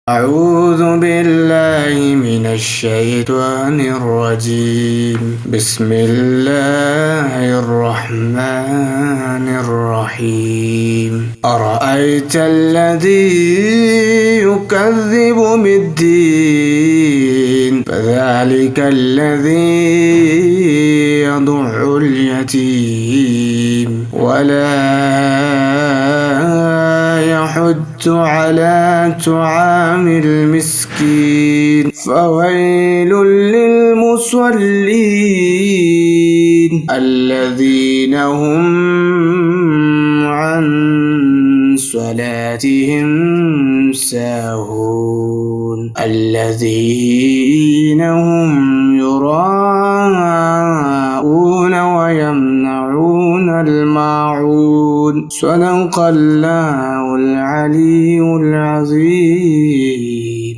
أعوذ بالله من الشيطان الرجيم. بسم الله الرحمن الرحيم. أرأيت الذي يكذب بالدين فذلك الذي يدع اليتيم ولا يحض على طعام المسكين فويل للمصلين الذين هم عن صلاتهم ساهون الذين هم يراءون ويمنعون الماعون. صدق الله العلي العظيم.